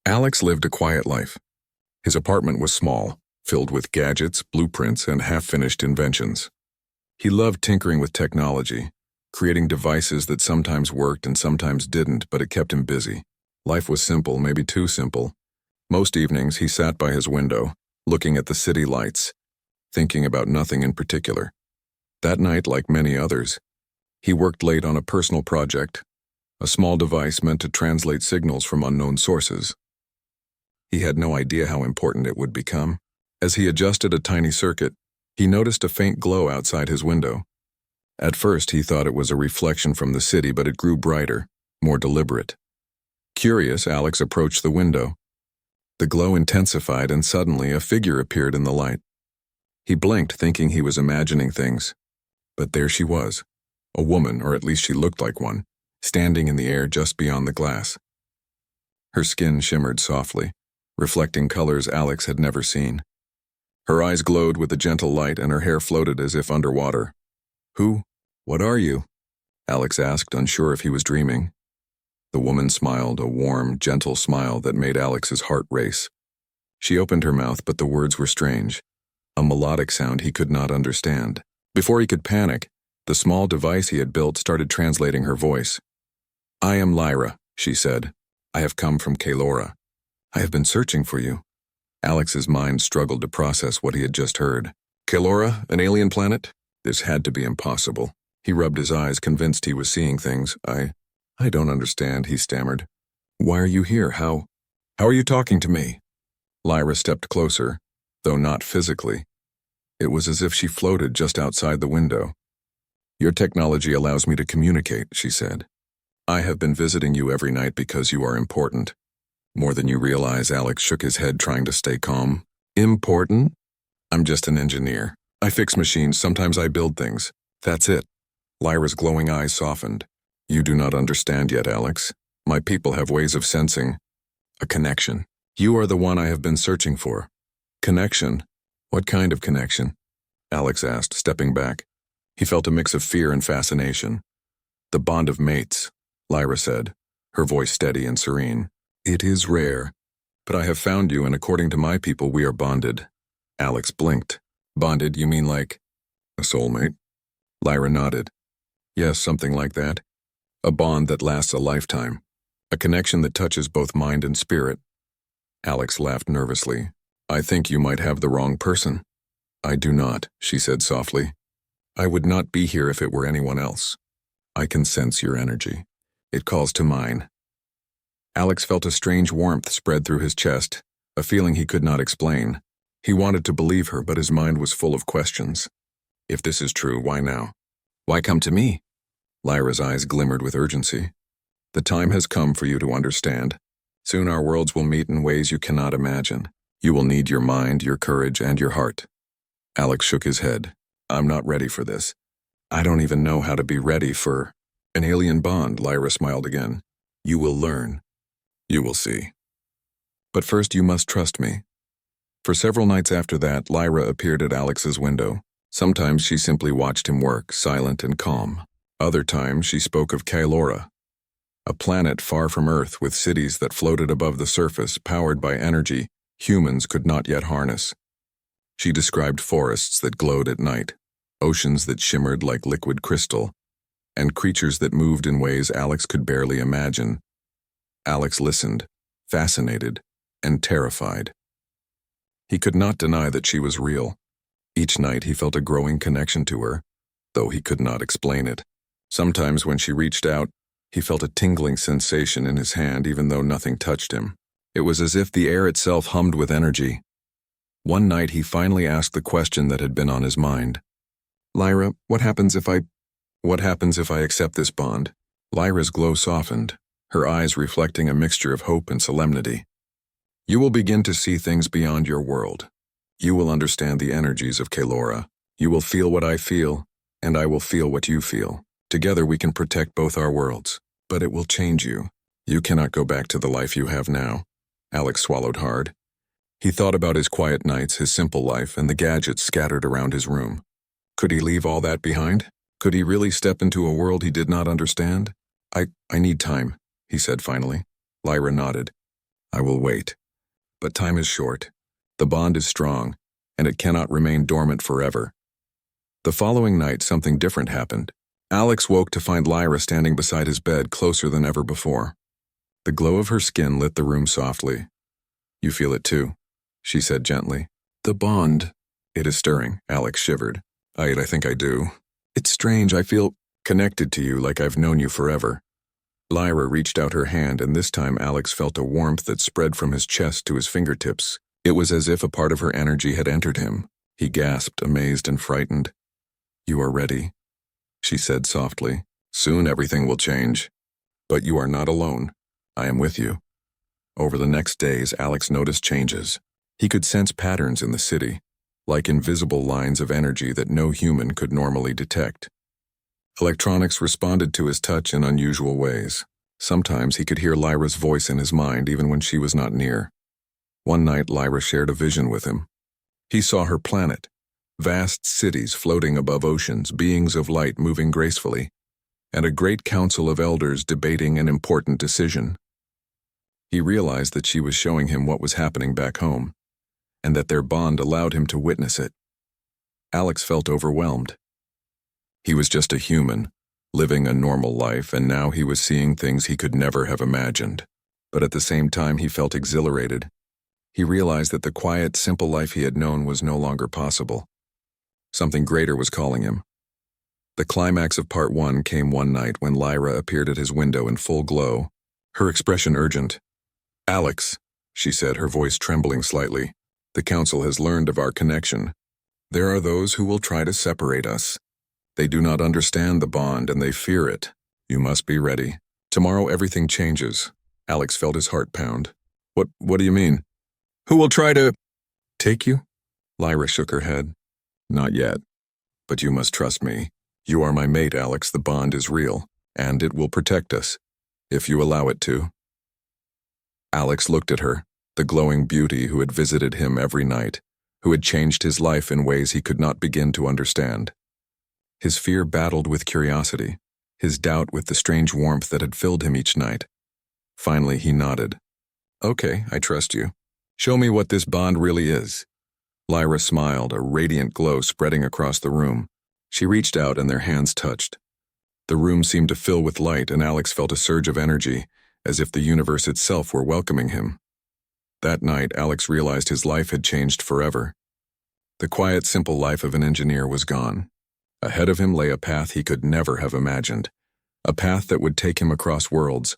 Alex lived a quiet life. His apartment was small, filled with gadgets, blueprints, and half-finished inventions. He loved tinkering with technology, creating devices that sometimes worked and sometimes didn't, but it kept him busy. Life was simple, maybe too simple. Most evenings he sat by his window, looking at the city lights, thinking about nothing in particular. That night, like many others, he worked late on a personal project, a small device meant to translate signals from unknown sources. He had no idea how important it would become. As he adjusted a tiny circuit, he noticed a faint glow outside his window. At first, he thought it was a reflection from the city, but it grew brighter, more deliberate. Curious, Alex approached the window. The glow intensified, and suddenly a figure appeared in the light. He blinked, thinking he was imagining things. But there she was, a woman, or at least she looked like one, standing in the air just beyond the glass. Her skin shimmered softly, reflecting colors Alex had never seen. Her eyes glowed with a gentle light, and her hair floated as if underwater. "Who? What are you?" Alex asked, unsure if he was dreaming. The woman smiled, a warm, gentle smile that made Alex's heart race. She opened her mouth, but the words were strange, a melodic sound he could not understand. Before he could panic, the small device he had built started translating her voice. "I am Lyra," she said. "I have come from Kaelora. I have been searching for you." Alex's mind struggled to process what he had just heard. Kaelora, an alien planet? This had to be impossible. He rubbed his eyes, convinced he was seeing things. I don't understand, he stammered. "Why are you here? How are you talking to me?" Lyra stepped closer, though not physically. It was as if she floated just outside the window. "Your technology allows me to communicate," she said. "I have been visiting you every night because you are important." More than you realize, Alex shook his head, trying to stay calm. "Important? I'm just an engineer. I fix machines, sometimes I build things. That's it." Lyra's glowing eyes softened. "You do not understand yet, Alex. My people have ways of sensing a connection. You are the one I have been searching for." "Connection? What kind of connection?" Alex asked, stepping back. He felt a mix of fear and fascination. "The bond of mates," Lyra said, her voice steady and serene. "It is rare, but I have found you, and according to my people, we are bonded." Alex blinked. "Bonded, you mean like a soulmate?" Lyra nodded. "Yes, something like that. A bond that lasts a lifetime. A connection that touches both mind and spirit." Alex laughed nervously. "I think you might have the wrong person." "I do not," she said softly. "I would not be here if it were anyone else. I can sense your energy. It calls to mine." Alex felt a strange warmth spread through his chest, a feeling he could not explain. He wanted to believe her, but his mind was full of questions. If this is true, why now? Why come to me? Lyra's eyes glimmered with urgency. "The time has come for you to understand. Soon our worlds will meet in ways you cannot imagine. You will need your mind, your courage, and your heart." Alex shook his head. "I'm not ready for this. I don't even know how to be ready for an alien bond." Lyra smiled again. "You will learn. You will see. But first you must trust me." For several nights after that, Lyra appeared at Alex's window. Sometimes she simply watched him work, silent and calm. Other times she spoke of Kaelora, a planet far from Earth with cities that floated above the surface, powered by energy humans could not yet harness. She described forests that glowed at night, oceans that shimmered like liquid crystal, and creatures that moved in ways Alex could barely imagine. Alex listened, fascinated and terrified. He could not deny that she was real. Each night he felt a growing connection to her, though he could not explain it. Sometimes when she reached out, he felt a tingling sensation in his hand even though nothing touched him. It was as if the air itself hummed with energy. One night he finally asked the question that had been on his mind. "Lyra, what happens if I accept this bond?" Lyra's glow softened, her eyes reflecting a mixture of hope and solemnity. "You will begin to see things beyond your world. You will understand the energies of Kaelora. You will feel what I feel, and I will feel what you feel. Together we can protect both our worlds. But it will change you. You cannot go back to the life you have now." Alex swallowed hard. He thought about his quiet nights, his simple life, and the gadgets scattered around his room. Could he leave all that behind? Could he really step into a world he did not understand? I need time," he said finally. Lyra nodded. I will wait. But time is short. The bond is strong, and it cannot remain dormant forever. The following night, something different happened. Alex woke to find Lyra standing beside his bed, closer than ever before. The glow of her skin lit the room softly. You feel it too, she said gently. The bond. It is stirring, Alex shivered. I think I do. It's strange, I feel connected to you like I've known you forever. Lyra reached out her hand, and this time Alex felt a warmth that spread from his chest to his fingertips. It was as if a part of her energy had entered him. He gasped, amazed and frightened. You are ready, she said softly. Soon everything will change. But you are not alone. I am with you. Over the next days, Alex noticed changes. He could sense patterns in the city, like invisible lines of energy that no human could normally detect. Electronics responded to his touch in unusual ways. Sometimes he could hear Lyra's voice in his mind even when she was not near. One night, Lyra shared a vision with him. He saw her planet, vast cities floating above oceans, beings of light moving gracefully, and a great council of elders debating an important decision. He realized that she was showing him what was happening back home, and that their bond allowed him to witness it. Alex felt overwhelmed. He was just a human, living a normal life, and now he was seeing things he could never have imagined. But at the same time, he felt exhilarated. He realized that the quiet, simple life he had known was no longer possible. Something greater was calling him. The climax of part 1 came one night when Lyra appeared at his window in full glow, her expression urgent. Alex, she said, her voice trembling slightly, the council has learned of our connection. There are those who will try to separate us. They do not understand the bond and they fear it. You must be ready. Tomorrow everything changes. Alex felt his heart pound. What do you mean? Who will try to take you? Lyra shook her head. Not yet. But you must trust me. You are my mate, Alex. The bond is real, and it will protect us, if you allow it to. Alex looked at her, the glowing beauty who had visited him every night, who had changed his life in ways he could not begin to understand. His fear battled with curiosity, his doubt with the strange warmth that had filled him each night. Finally, he nodded. Okay, I trust you. Show me what this bond really is. Lyra smiled, a radiant glow spreading across the room. She reached out and their hands touched. The room seemed to fill with light, and Alex felt a surge of energy, as if the universe itself were welcoming him. That night, Alex realized his life had changed forever. The quiet, simple life of an engineer was gone. Ahead of him lay a path he could never have imagined, a path that would take him across worlds,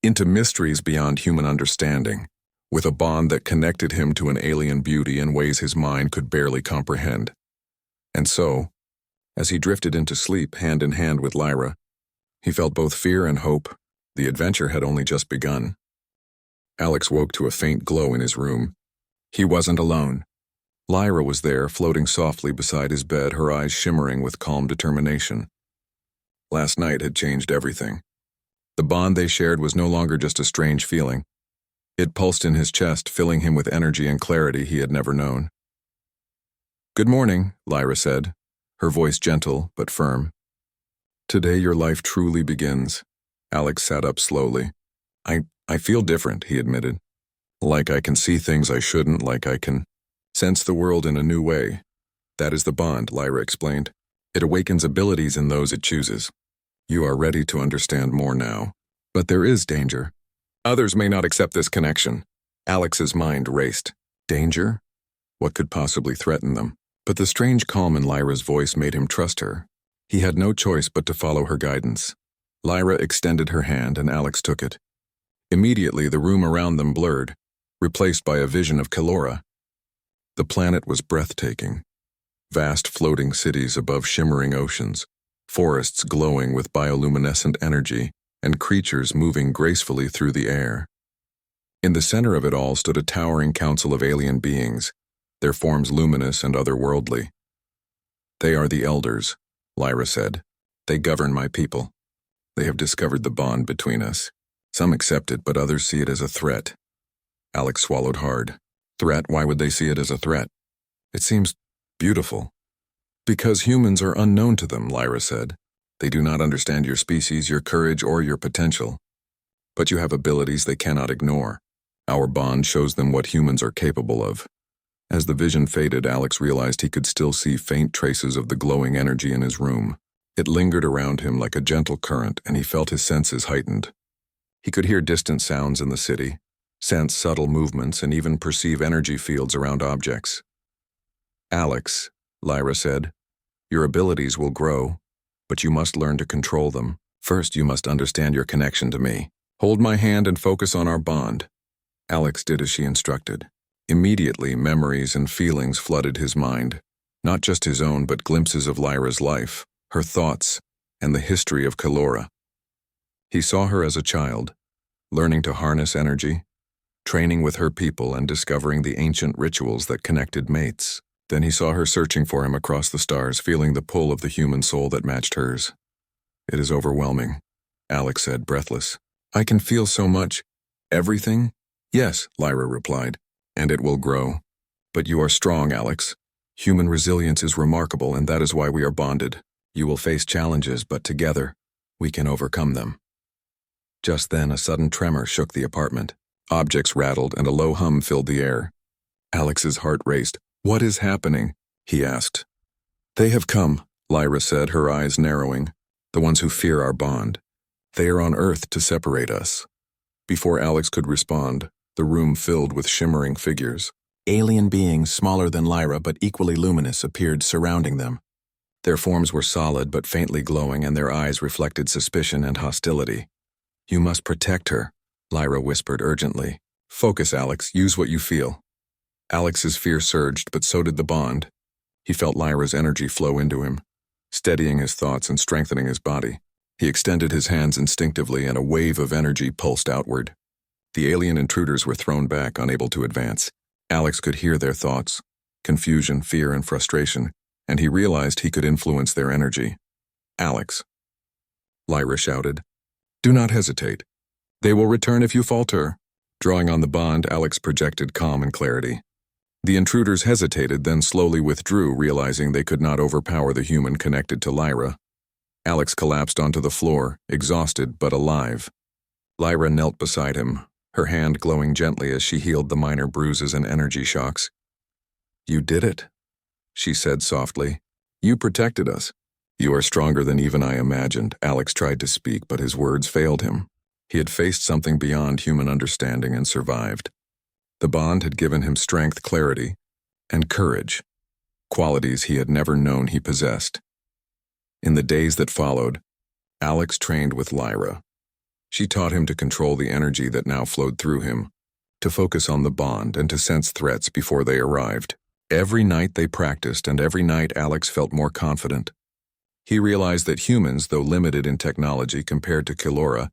into mysteries beyond human understanding, with a bond that connected him to an alien beauty in ways his mind could barely comprehend. And so, as he drifted into sleep hand in hand with Lyra, he felt both fear and hope. The adventure had only just begun. Alex woke to a faint glow in his room. He wasn't alone. Lyra was there, floating softly beside his bed, her eyes shimmering with calm determination. Last night had changed everything. The bond they shared was no longer just a strange feeling. It pulsed in his chest, filling him with energy and clarity he had never known. Good morning, Lyra said, her voice gentle but firm. Today your life truly begins. Alex sat up slowly. I feel different, he admitted. Like I can see things I shouldn't, like I can sense the world in a new way. That is the bond, Lyra explained. It awakens abilities in those it chooses. You are ready to understand more now. But there is danger. Others may not accept this connection. Alex's mind raced. Danger? What could possibly threaten them? But the strange calm in Lyra's voice made him trust her. He had no choice but to follow her guidance. Lyra extended her hand and Alex took it. Immediately, the room around them blurred, replaced by a vision of Calora. The planet was breathtaking. Vast floating cities above shimmering oceans, forests glowing with bioluminescent energy, and creatures moving gracefully through the air. In the center of it all stood a towering council of alien beings, their forms luminous and otherworldly. They are the elders, Lyra said. They govern my people. They have discovered the bond between us. Some accept it, but others see it as a threat. Alex swallowed hard. Threat? Why would they see it as a threat? It seems beautiful. Because humans are unknown to them, Lyra said. They do not understand your species, your courage, or your potential. But you have abilities they cannot ignore. Our bond shows them what humans are capable of. As the vision faded, Alex realized he could still see faint traces of the glowing energy in his room. It lingered around him like a gentle current, and he felt his senses heightened. He could hear distant sounds in the city, sense subtle movements, and even perceive energy fields around objects. "Alex," Lyra said, "your abilities will grow, but you must learn to control them. First, you must understand your connection to me. Hold my hand and focus on our bond." Alex did as she instructed. Immediately, memories and feelings flooded his mind, not just his own, but glimpses of Lyra's life, her thoughts, and the history of Kelora. He saw her as a child, learning to harness energy, training with her people, and discovering the ancient rituals that connected mates. Then he saw her searching for him across the stars, feeling the pull of the human soul that matched hers. "It is overwhelming," Alex said, breathless. "I can feel so much." "Everything?" "Yes," Lyra replied, "and it will grow. But you are strong, Alex. Human resilience is remarkable, and that is why we are bonded. You will face challenges, but together, we can overcome them." Just then, a sudden tremor shook the apartment. Objects rattled, and a low hum filled the air. Alex's heart raced. "What is happening?" he asked. "They have come," Lyra said, her eyes narrowing. "The ones who fear our bond. They are on Earth to separate us." Before Alex could respond, the room filled with shimmering figures. Alien beings smaller than Lyra but equally luminous appeared surrounding them. Their forms were solid but faintly glowing, and their eyes reflected suspicion and hostility. "You must protect her," Lyra whispered urgently. "Focus, Alex. Use what you feel." Alex's fear surged, but so did the bond. He felt Lyra's energy flow into him, steadying his thoughts and strengthening his body. He extended his hands instinctively, and a wave of energy pulsed outward. The alien intruders were thrown back, unable to advance. Alex could hear their thoughts, confusion, fear, and frustration, and he realized he could influence their energy. "Alex," Lyra shouted, "do not hesitate. They will return if you falter." Drawing on the bond, Alex projected calm and clarity. The intruders hesitated, then slowly withdrew, realizing they could not overpower the human connected to Lyra. Alex collapsed onto the floor, exhausted but alive. Lyra knelt beside him, her hand glowing gently as she healed the minor bruises and energy shocks. "You did it," she said softly. "You protected us." "You are stronger than even I imagined." Alex tried to speak, but his words failed him. He had faced something beyond human understanding and survived. The bond had given him strength, clarity, and courage, qualities he had never known he possessed. In the days that followed, Alex trained with Lyra. She taught him to control the energy that now flowed through him, to focus on the bond, and to sense threats before they arrived. Every night they practiced, and every night Alex felt more confident. He realized that humans, though limited in technology compared to Kelora,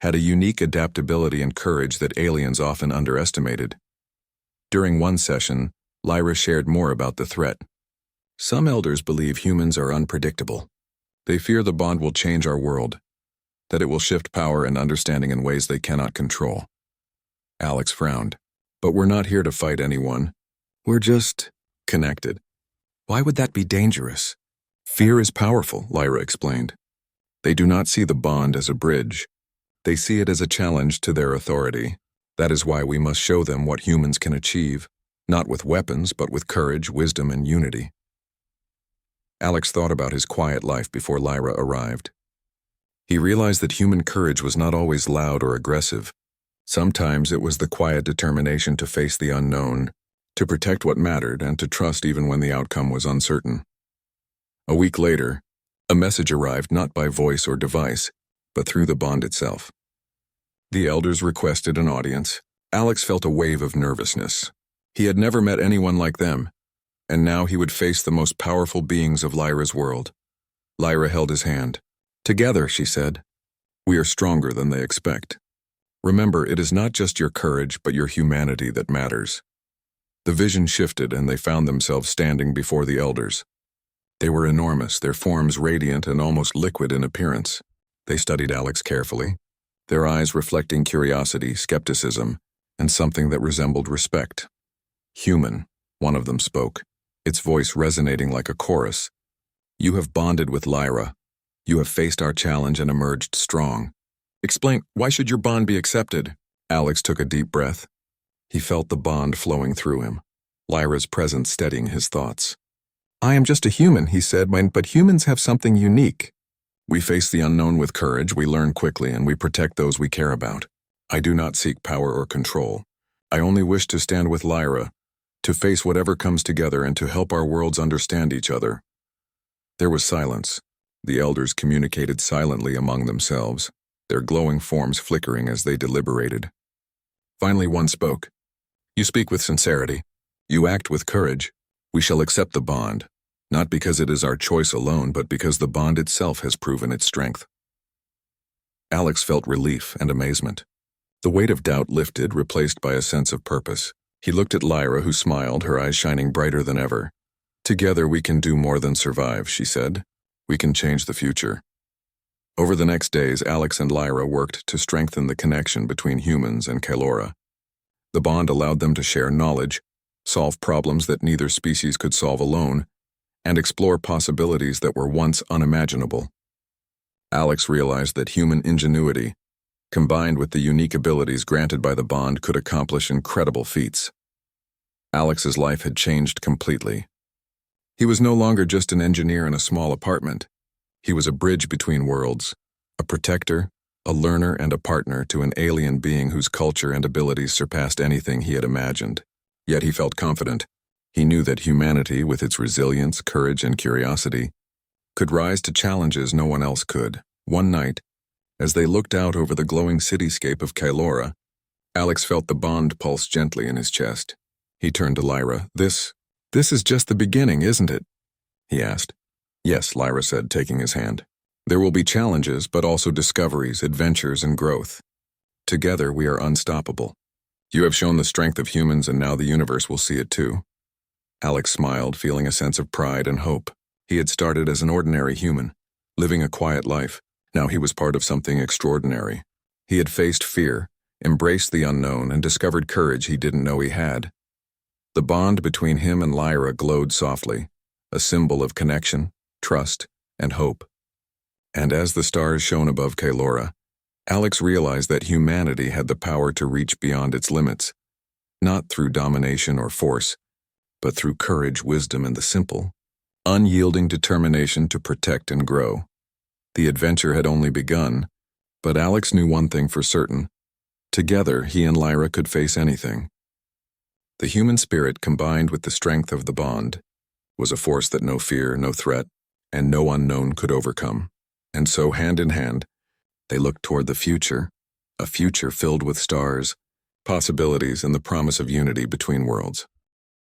had a unique adaptability and courage that aliens often underestimated. During one session, Lyra shared more about the threat. "Some elders believe humans are unpredictable. They fear the bond will change our world, that it will shift power and understanding in ways they cannot control." Alex frowned. "But we're not here to fight anyone. We're just connected." "Why would that be dangerous?" "Fear is powerful," Lyra explained. "They do not see the bond as a bridge. They see it as a challenge to their authority. That is why we must show them what humans can achieve, not with weapons, but with courage, wisdom, and unity." Alex thought about his quiet life before Lyra arrived. He realized that human courage was not always loud or aggressive. Sometimes it was the quiet determination to face the unknown, to protect what mattered, and to trust even when the outcome was uncertain. A week later, a message arrived not by voice or device, but through the bond itself. The elders requested an audience. Alex felt a wave of nervousness. He had never met anyone like them, and now he would face the most powerful beings of Lyra's world. Lyra held his hand. "Together," she said, "we are stronger than they expect. Remember, it is not just your courage, but your humanity that matters." The vision shifted, and they found themselves standing before the elders. They were enormous, their forms radiant and almost liquid in appearance. They studied Alex carefully, their eyes reflecting curiosity, skepticism, and something that resembled respect. "Human," one of them spoke, its voice resonating like a chorus. "You have bonded with Lyra. You have faced our challenge and emerged strong. Explain, why should your bond be accepted?" Alex took a deep breath. He felt the bond flowing through him, Lyra's presence steadying his thoughts. "I am just a human," he said, "but humans have something unique. We face the unknown with courage, we learn quickly, and we protect those we care about. I do not seek power or control. I only wish to stand with Lyra, to face whatever comes together and to help our worlds understand each other." There was silence. The elders communicated silently among themselves, their glowing forms flickering as they deliberated. Finally, one spoke. "You speak with sincerity. You act with courage. We shall accept the bond, not because it is our choice alone, but because the bond itself has proven its strength." Alex felt relief and amazement. The weight of doubt lifted, replaced by a sense of purpose. He looked at Lyra, who smiled, her eyes shining brighter than ever. "Together we can do more than survive," she said. "We can change the future." Over the next days, Alex and Lyra worked to strengthen the connection between humans and Kailora. The bond allowed them to share knowledge, solve problems that neither species could solve alone, and explore possibilities that were once unimaginable. Alex realized that human ingenuity, combined with the unique abilities granted by the bond, could accomplish incredible feats. Alex's life had changed completely. He was no longer just an engineer in a small apartment. He was a bridge between worlds, a protector, a learner, and a partner to an alien being whose culture and abilities surpassed anything he had imagined. Yet he felt confident. He knew that humanity, with its resilience, courage, and curiosity, could rise to challenges no one else could. One night, as they looked out over the glowing cityscape of Kailora, Alex felt the bond pulse gently in his chest. He turned to Lyra. This is just the beginning, isn't it?" he asked. "Yes," Lyra said, taking his hand. "There will be challenges, but also discoveries, adventures, and growth. Together, we are unstoppable. You have shown the strength of humans, and now the universe will see it too." Alex smiled, feeling a sense of pride and hope. He had started as an ordinary human, living a quiet life. Now he was part of something extraordinary. He had faced fear, embraced the unknown, and discovered courage he didn't know he had. The bond between him and Lyra glowed softly, a symbol of connection, trust, and hope. And as the stars shone above Kailora, Alex realized that humanity had the power to reach beyond its limits, not through domination or force, but through courage, wisdom, and the simple, unyielding determination to protect and grow. The adventure had only begun, but Alex knew one thing for certain. Together, he and Lyra could face anything. The human spirit, combined with the strength of the bond, was a force that no fear, no threat, and no unknown could overcome. And so, hand in hand, they looked toward the future, a future filled with stars, possibilities, and the promise of unity between worlds.